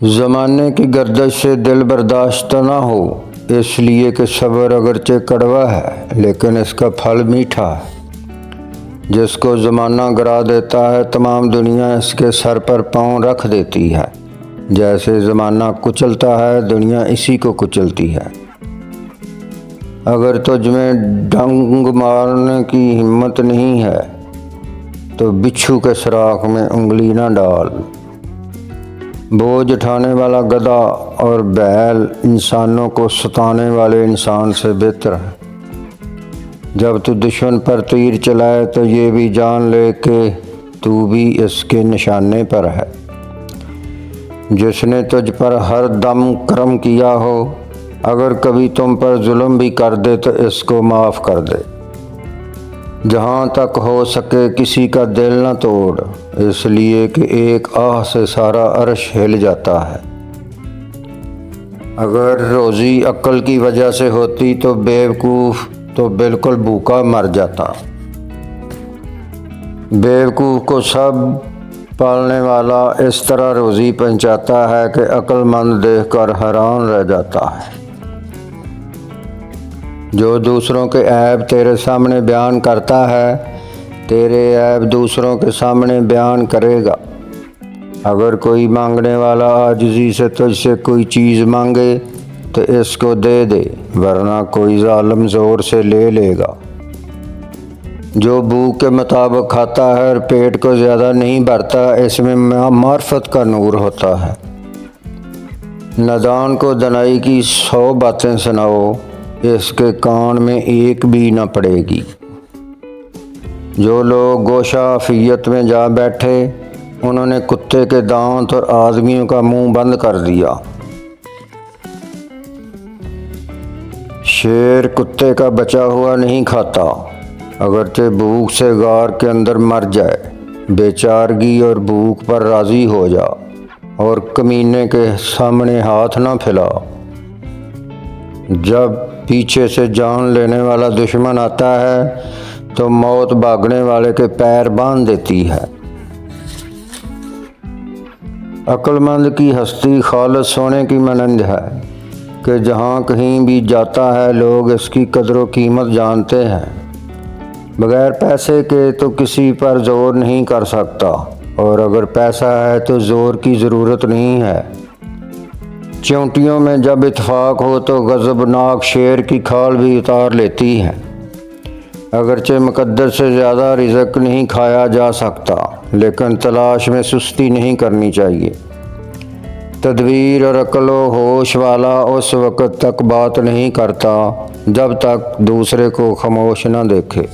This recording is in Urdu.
زمانے کی گردش سے دل برداشت نہ ہو، اس لیے کہ صبر اگرچہ کڑوا ہے لیکن اس کا پھل میٹھا ہے۔ جس کو زمانہ گرا دیتا ہے تمام دنیا اس کے سر پر پاؤں رکھ دیتی ہے۔ جیسے زمانہ کچلتا ہے دنیا اسی کو کچلتی ہے۔ اگر تجھ میں ڈنگ مارنے کی ہمت نہیں ہے تو بچھو کے سراغ میں انگلی نہ ڈال۔ بوجھ اٹھانے والا گدھا اور بیل انسانوں کو ستانے والے انسان سے بہتر ہے۔ جب تو دشمن پر تیر چلائے تو یہ بھی جان لے کہ تو بھی اس کے نشانے پر ہے۔ جس نے تجھ پر ہر دم کرم کیا ہو، اگر کبھی تم پر ظلم بھی کر دے تو اس کو معاف کر دے۔ جہاں تک ہو سکے کسی کا دل نہ توڑ، اس لیے کہ ایک آہ سے سارا عرش ہل جاتا ہے۔ اگر روزی عقل کی وجہ سے ہوتی تو بیوقوف تو بالکل بھوکا مر جاتا۔ بیوقوف کو سب پالنے والا اس طرح روزی پہنچاتا ہے کہ عقل مند دیکھ کر حیران رہ جاتا ہے۔ جو دوسروں کے عیب تیرے سامنے بیان کرتا ہے، تیرے عیب دوسروں کے سامنے بیان کرے گا۔ اگر کوئی مانگنے والا عاجزی سے تجھ سے کوئی چیز مانگے تو اس کو دے دے، ورنہ کوئی ظالم زور سے لے لے گا۔ جو بھوک کے مطابق کھاتا ہے اور پیٹ کو زیادہ نہیں بھرتا، اس میں معرفت کا نور ہوتا ہے۔ نادان کو دنائی کی 100 باتیں سناؤ، اس کے کان میں ایک بھی نہ پڑے گی۔ جو لوگ گوشہ عافیت میں جا بیٹھے، انہوں نے کتے کے دانت اور آدمیوں کا منہ بند کر دیا۔ شیر کتے کا بچا ہوا نہیں کھاتا، اگرچہ بھوک سے غار کے اندر مر جائے۔ بیچارگی اور بھوک پر راضی ہو جا، اور کمینے کے سامنے ہاتھ نہ پھیلا۔ جب پیچھے سے جان لینے والا دشمن آتا ہے تو موت بھاگنے والے کے پیر باندھ دیتی ہے۔ عقل مند کی ہستی خالص سونے کی مانند ہے کہ جہاں کہیں بھی جاتا ہے لوگ اس کی قدر و قیمت جانتے ہیں۔ بغیر پیسے کے تو کسی پر زور نہیں کر سکتا، اور اگر پیسہ ہے تو زور کی ضرورت نہیں ہے۔ چونٹیوں میں جب اتفاق ہو تو غضبناک شیر کی کھال بھی اتار لیتی ہے۔ اگرچہ مقدر سے زیادہ رزق نہیں کھایا جا سکتا، لیکن تلاش میں سستی نہیں کرنی چاہیے۔ تدبیر اور عقل و ہوش والا اس وقت تک بات نہیں کرتا جب تک دوسرے کو خاموش نہ دیکھے۔